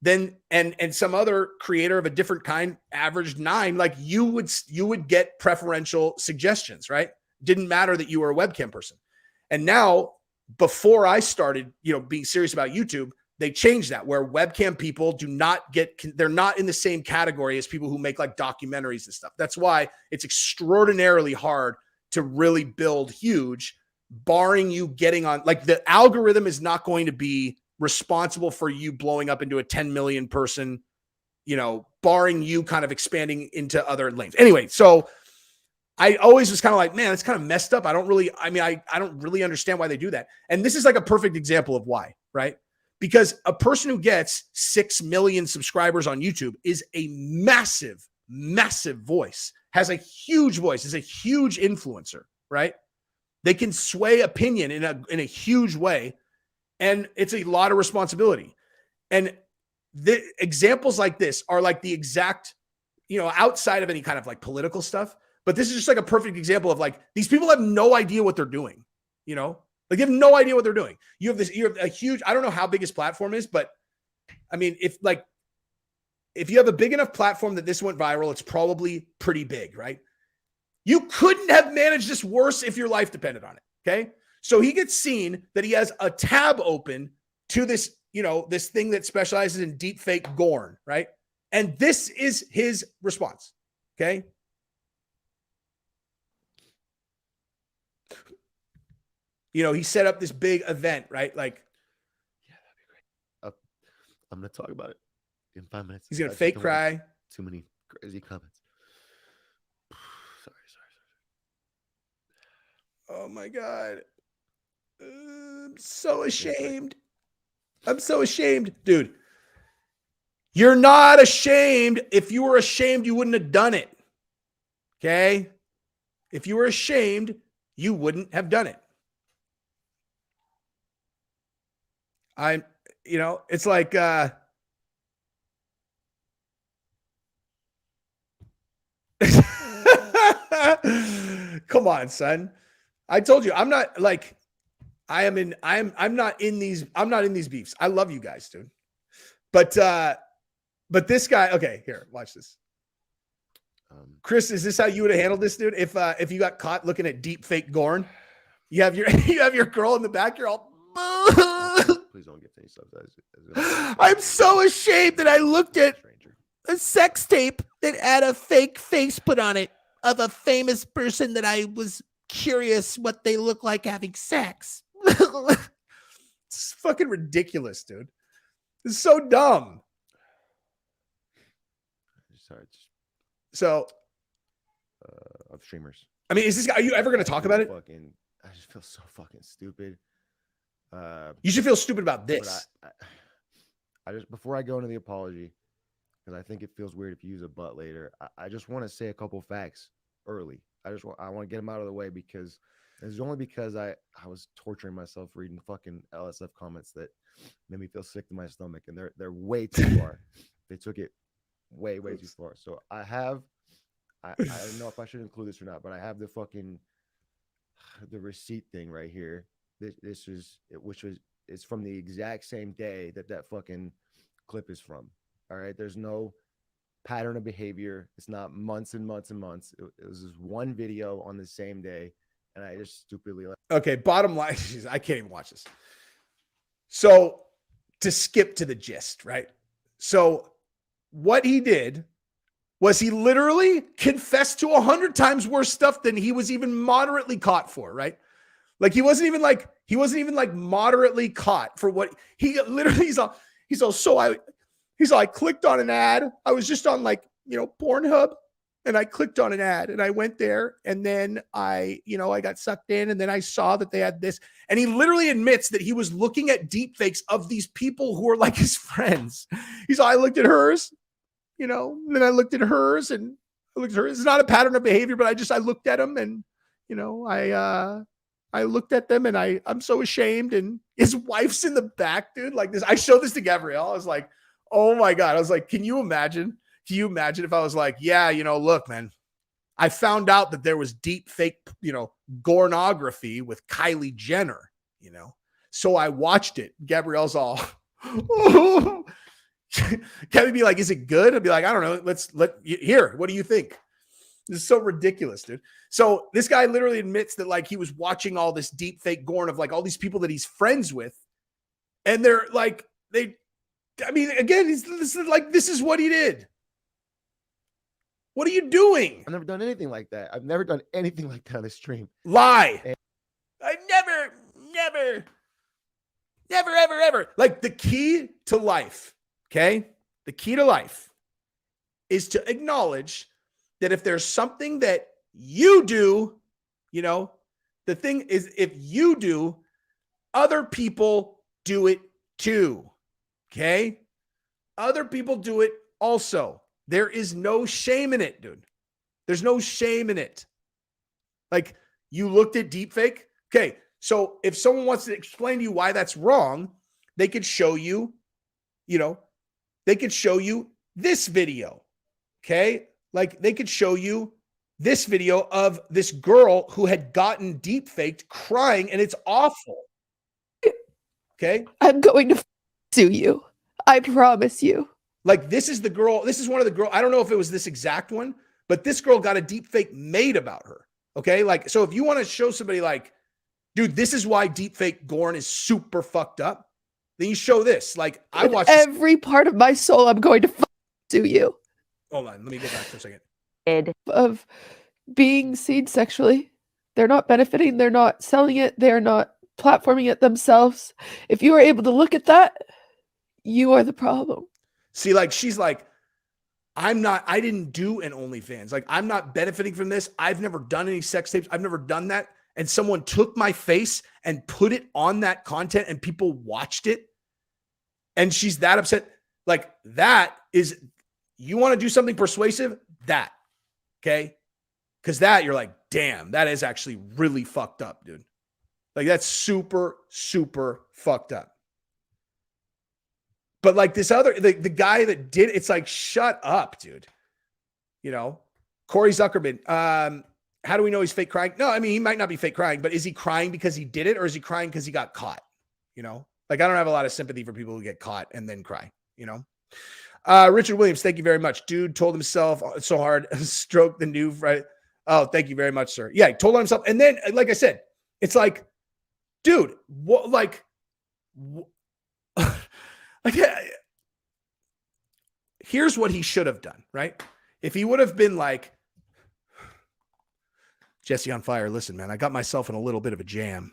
then, and some other creator of a different kind averaged 9, like you would get preferential suggestions, right? Didn't matter that you were a webcam person. And now, before I started, being serious about YouTube, they changed that, where webcam people they're not in the same category as people who make like documentaries and stuff. That's why it's extraordinarily hard to really build huge, barring you getting on, like the algorithm is not going to be responsible for you blowing up into a 10 million person, barring you kind of expanding into other lanes. Anyway, so I always was kind of like, man, it's kind of messed up. I don't really understand why they do that. And this is like a perfect example of why, right? Because a person who gets 6 million subscribers on YouTube is a massive, massive voice, has a huge voice, is a huge influencer, right? They can sway opinion in a huge way. And it's a lot of responsibility. And the examples like this are like the exact, outside of any kind of like political stuff. But this is just like a perfect example of like, these people have no idea what they're doing, Like they have no idea what they're doing. You have a huge, I don't know how big his platform is, but I mean, if you have a big enough platform that this went viral, it's probably pretty big, right? You couldn't have managed this worse if your life depended on it. Okay. So he gets seen that he has a tab open to this, this thing that specializes in deepfake gorn, right? And this is his response. Okay. He set up this big event, right? Like, yeah, that'd be great. I'm going to talk about it in 5 minutes. He's going to fake cry. Too many crazy comments. Sorry. Oh my God. I'm so ashamed. I'm so ashamed. Dude, you're not ashamed. If you were ashamed, you wouldn't have done it. Okay? If you were ashamed, you wouldn't have done it. It's like, come on, son. I told you, I'm not in these beefs. I love you guys, dude. But this guy, okay, here, watch this. Chris, is this how you would have handled this, dude? If you got caught looking at deep fake gorn, you have your girl in the back, you're all, please don't get any subs. I'm so ashamed that I looked at a sex tape that had a fake face put on it of a famous person that I was curious what they look like having sex. It's fucking ridiculous, dude. It's so dumb. Sorry. So, of streamers. I mean, are you ever going to talk about it? I just feel so fucking stupid. You should feel stupid about this. I just, before I go into the apology, because I think it feels weird if you use a but later, I just want to say a couple facts early. I want to get them out of the way, because it's only because I was torturing myself reading fucking LSF comments that made me feel sick to my stomach, and they're way too far. They took it way too far. So I don't know if I should include this or not, but I have the receipt thing right here. It's from the exact same day that fucking clip is from. All right, there's no pattern of behavior. It's not months and months and months. It was just one video on the same day, and I just stupidly okay, bottom line, I can't even watch this. So, to skip to the gist, right? So what he did was he literally confessed to 100 times worse stuff than he was even moderately caught for, right? Like he wasn't even like moderately caught for what he literally, I clicked on an ad. I was just on Pornhub, and I clicked on an ad, and I went there, and then I got sucked in, and then I saw that they had this, and he literally admits that he was looking at deep fakes of these people who are like his friends. He's I looked at hers, and then I looked at hers, and I looked at hers. It's not a pattern of behavior, but I looked at them, and I looked at them, and I'm so ashamed. And his wife's in the back, dude. Like this, I showed this to Gabrielle. I was like, Oh my God. I was like, can you imagine? Can you imagine if I was like, yeah, look, man, I found out that there was deep fake, pornography with Kylie Jenner, so I watched it. Gabrielle's all, Kevin be like, is it good? I'd be like, I don't know. Here. What do you think? This is so ridiculous, dude. So this guy literally admits that like he was watching all this deep fake gorn of like all these people that he's friends with. And they're like, again, this is what he did. What are you doing? I've never done anything like that. I've never done anything like that on a stream. Lie. I've never, ever. Like the key to life, okay? The key to life is to acknowledge that if there's something that you do, the thing is, if you do, other people do it too, okay? Other people do it also. There is no shame in it, dude. There's no shame in it. Like, you looked at deepfake. Okay, so if someone wants to explain to you why that's wrong, they could show you, they could show you this video, okay? Like, they could show you this video of this girl who had gotten deepfaked crying, and it's awful. Okay? I'm going to sue you. I promise you. Like, this is the girl. This is one of the girls. I don't know if it was this exact one, but this girl got a deepfake made about her. Okay? Like, so if you want to show somebody like, dude, this is why deepfake gorn is super fucked up, then you show this. Like, I watched every part of my soul. I'm going to sue you. Hold on. Let me get back for a second. Of being seen sexually. They're not benefiting. They're not selling it. They're not platforming it themselves. If you are able to look at that, you are the problem. See, like, she's like, I didn't do an OnlyFans. Like, I'm not benefiting from this. I've never done any sex tapes. I've never done that. And someone took my face and put it on that content and people watched it. And she's that upset. Like, that is, you want to do something persuasive? That. Okay? Because that, you're like, damn, that is actually really fucked up, dude. Like, that's super, super fucked up. But like this other, the guy that did, it's like, shut up, dude. Corey Zuckerman. How do we know he's fake crying? No, I mean, he might not be fake crying, but is he crying because he did it, or is he crying because he got caught? Like, I don't have a lot of sympathy for people who get caught and then cry, Richard Williams, thank you very much. Dude told himself so hard, stroke the new, right? Oh, thank you very much, sir. Yeah, he told on himself. And then, like I said, it's like, dude, what, like, here's what he should have done, right? If he would have been like, Jesse on fire, listen, man, I got myself in a little bit of a jam.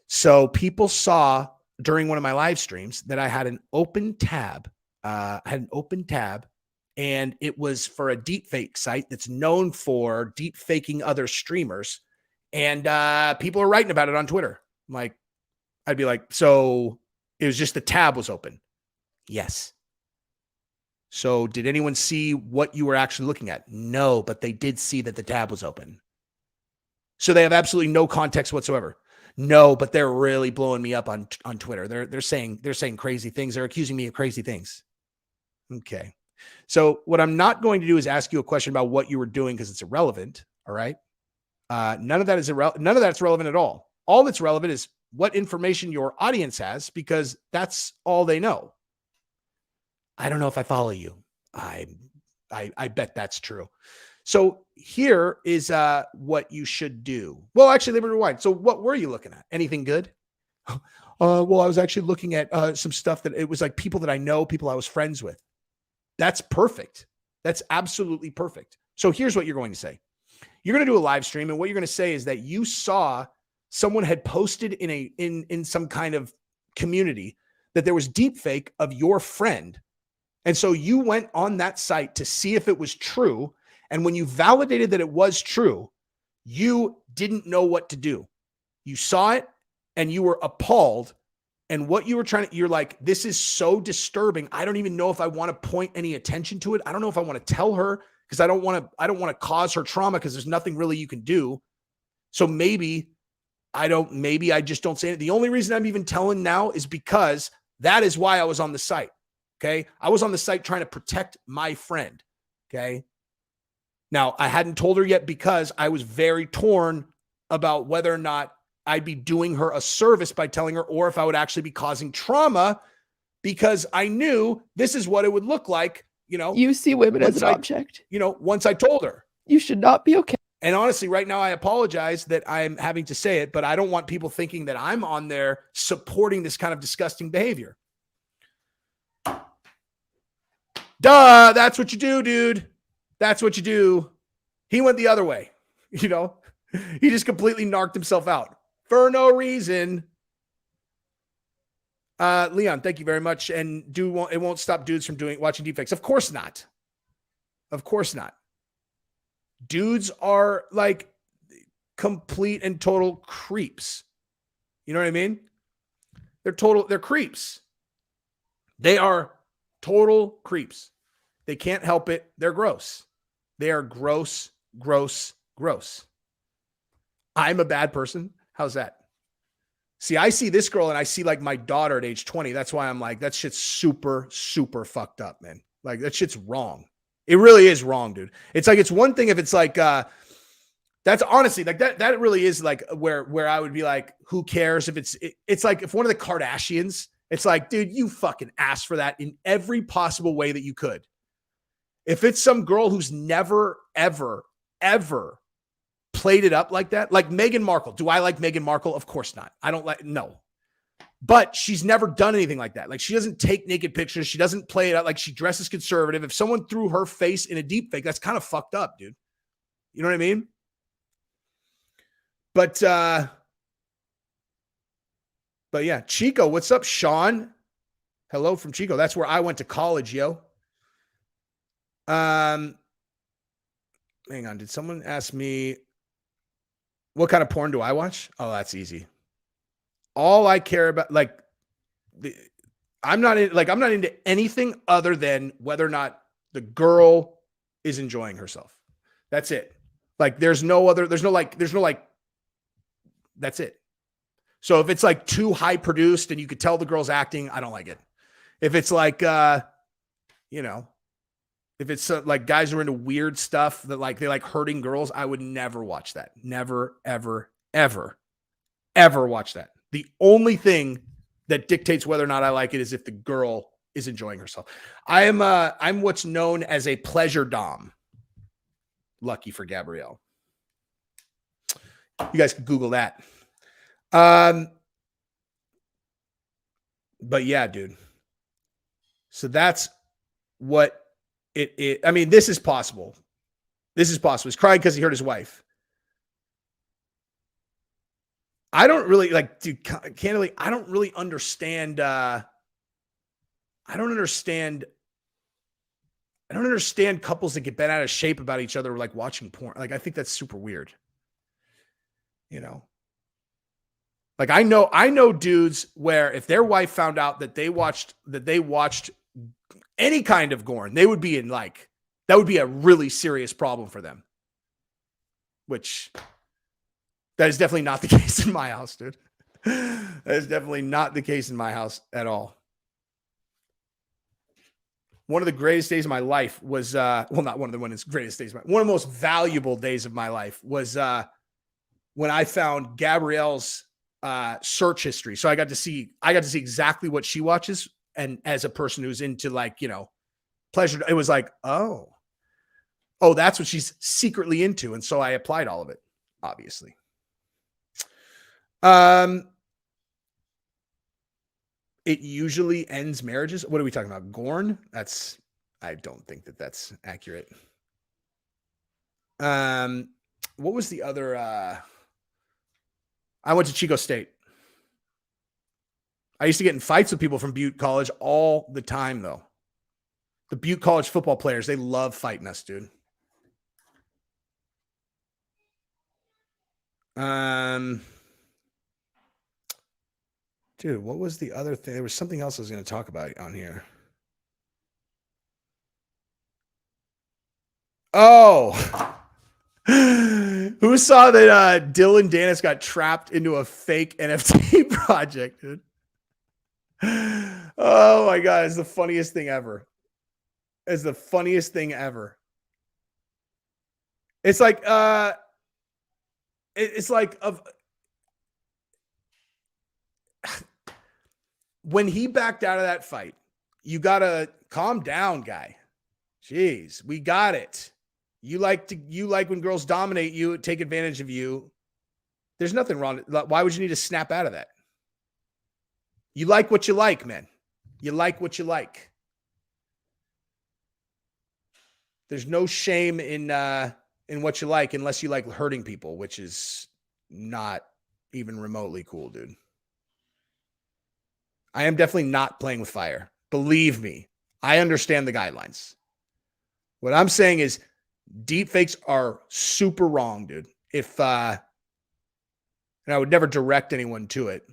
So people saw during one of my live streams that I had an open tab. And it was for a deepfake site that's known for deepfaking other streamers. And people are writing about it on Twitter. Like, I'd be like, so it was just the tab was open. Yes. So did anyone see what you were actually looking at? No, but they did see that the tab was open. So they have absolutely no context whatsoever. No, but they're really blowing me up on Twitter. They're saying crazy things. They're accusing me of crazy things. Okay. So what I'm not going to do is ask you a question about what you were doing because it's irrelevant. All right. None of that is irrelevant. None of that's relevant at all. All that's relevant is what information your audience has, because that's all they know. I don't know if I follow you. I bet that's true. So here is what you should do. Well, actually, let me rewind. So what were you looking at? Anything good? Well, I was actually looking at some stuff that it was like people that I know, people I was friends with. That's perfect. That's absolutely perfect. So here's what you're going to say. You're going to do a live stream, and what you're going to say is that you saw someone had posted in some kind of community that there was deepfake of your friend. And so you went on that site to see if it was true. And when you validated that it was true, you didn't know what to do. You saw it and you were appalled. And what you were you're like, this is so disturbing. I don't even know if I want to point any attention to it. I don't know if I want to tell her because I don't want to cause her trauma because there's nothing really you can do. So maybe I just don't say it. The only reason I'm even telling now is because that is why I was on the site. Okay. I was on the site trying to protect my friend. Okay. Now, I hadn't told her yet because I was very torn about whether or not I'd be doing her a service by telling her, or if I would actually be causing trauma, because I knew this is what it would look like. You see women as an object. Once I told her. You should not be okay. And honestly, right now, I apologize that I'm having to say it, but I don't want people thinking that I'm on there supporting this kind of disgusting behavior. Duh, that's what you do, dude. That's what you do. He went the other way. He just completely narked himself out for no reason. Leon, thank you very much. And it won't stop dudes from watching deepfakes. Of course not. Of course not. Dudes are like complete and total creeps. You know what I mean? They're creeps. They are total creeps. They can't help it. They're gross. They are gross, gross, gross. I'm a bad person. How's that? See, I see this girl and I see like my daughter at age 20. That's why I'm like, that shit's super, super fucked up, man. Like that shit's wrong. It really is wrong, dude. It's like, it's one thing if it's like, that's honestly like that really is like where I would be like, who cares if it's like if one of the Kardashians, it's like, dude, you fucking asked for that in every possible way that you could. If it's some girl who's never, ever, ever played it up like that, like Meghan Markle. Do I like Meghan Markle? Of course not. I don't like, no. But she's never done anything like that. Like she doesn't take naked pictures. She doesn't play it out. Like she dresses conservative. If someone threw her face in a deep fake, that's kind of fucked up, dude. You know what I mean? But yeah, Chico, what's up, Sean? Hello from Chico. That's where I went to college, yo. Hang on. Did someone ask me what kind of porn do I watch? Oh, that's easy. All I care about, I'm not into anything other than whether or not the girl is enjoying herself. That's it. Like, that's it. So if it's like too high produced and you could tell the girl's acting, I don't like it. If it's like, if it's like guys are into weird stuff that like, they like hurting girls, I would never watch that. Never, ever, ever, ever watch that. The only thing that dictates whether or not I like it is if the girl is enjoying herself. I'm what's known as a pleasure dom. Lucky for Gabrielle. You guys can Google that. But yeah, dude. So that's what I mean, this is possible. This is possible. He's crying because he hurt his wife. I don't really dude, candidly, I don't really understand. I don't understand couples that get bent out of shape about each other, like watching porn. Like, I think that's super weird. Like I know dudes where if their wife found out that they watched any kind of porn, they would be in that would be a really serious problem for them. Which that is definitely not the case in my house, dude. That is definitely not the case in my house at all. One of the greatest days of my life was, not one of the greatest days, one of the most valuable days of my life was when I found Gabrielle's search history. So I got to see exactly what she watches. And as a person who's into pleasure, it was like, oh, that's what she's secretly into. And so I applied all of it, obviously. It usually ends marriages. What are we talking about? Gorn? I don't think that's accurate. What was the other? I went to Chico State. I used to get in fights with people from Butte College all the time, though. The Butte College football players, they love fighting us, dude. Dude, what was the other thing? There was something else I was going to talk about on here. Oh, who saw that Dylan Dennis got trapped into a fake NFT project, dude? Oh my God. It's the funniest thing ever. It's the funniest thing ever. It's like, it's like when he backed out of that fight, you gotta calm down, guy. Jeez, we got it. You like when girls dominate you, take advantage of you. There's nothing wrong. Why would you need to snap out of that? You like what you like, man. You like what you like. There's no shame in what you like unless you like hurting people, which is not even remotely cool, dude. I am definitely not playing with fire. Believe me, I understand the guidelines. What I'm saying is deepfakes are super wrong, dude. And I would never direct anyone to it,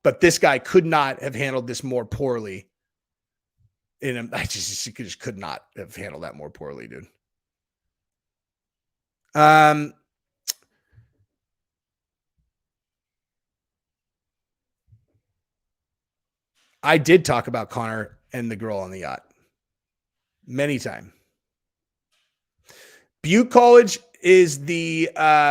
but this guy could not have handled this more poorly. He just could not have handled that more poorly, dude. I did talk about Connor and the girl on the yacht many times. Butte College is the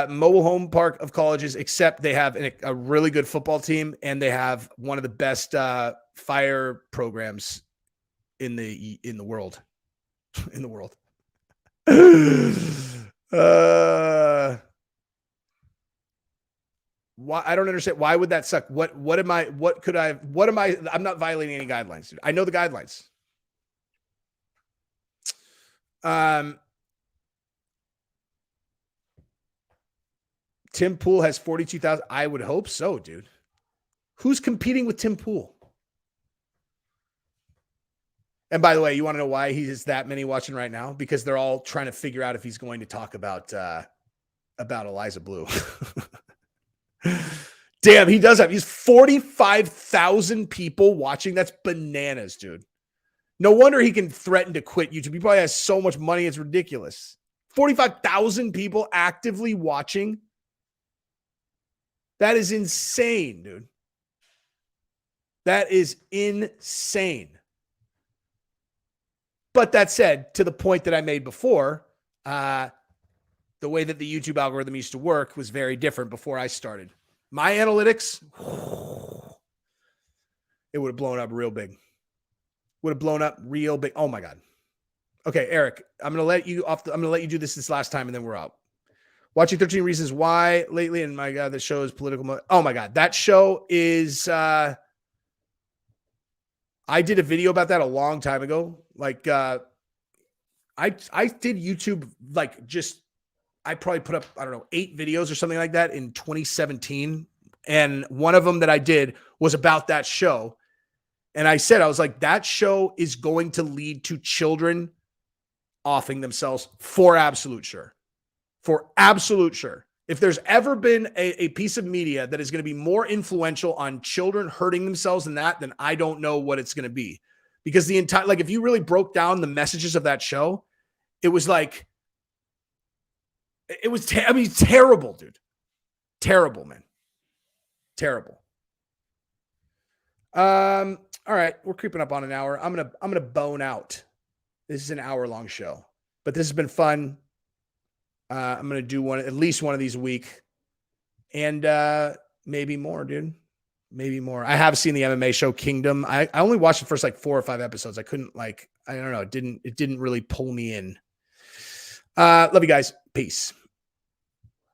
mobile home park of colleges, except they have a really good football team and they have one of the best fire programs in the world. In the world. Why? I don't understand. Why would that suck? I'm not violating any guidelines, dude. I know the guidelines. Tim Pool has 42,000. I would hope so, dude. Who's competing with Tim Pool? And by the way, you want to know why he has that many watching right now? Because they're all trying to figure out if he's going to talk about Eliza Bleu. Damn, he does have. He's 45,000 people watching. That's bananas, dude. No wonder he can threaten to quit YouTube. He probably has so much money. It's ridiculous. 45,000 people actively watching. That is insane, dude. That is insane. But that said, to the point that I made before, the way that the YouTube algorithm used to work was very different before I started. My analytics, it would have blown up real big. Would have blown up real big. Oh my God. Okay, Eric, I'm gonna let you do this last time, and then we're out. Watching 13 Reasons Why lately, and my God, the show is political. Oh my God, that show is. I did a video about that a long time ago. Like, I did YouTube I probably put up, I don't know, 8 videos or something like that in 2017. And one of them that I did was about that show. And I said, I was like, that show is going to lead to children offing themselves for absolute sure. For absolute sure. If there's ever been a piece of media that is going to be more influential on children hurting themselves than that, then I don't know what it's going to be. Because the entire, like, if you really broke down the messages of that show, it was like, it was, terrible, dude. Terrible, man. Terrible. All right. We're creeping up on an hour. I'm going to bone out. This is an hour-long show, but this has been fun. I'm going to do at least one of these a week, and maybe more, dude. Maybe more. I have seen the MMA show Kingdom. I only watched the first 4 or 5 episodes. I couldn't I don't know. It didn't really pull me in. Love you guys. Peace.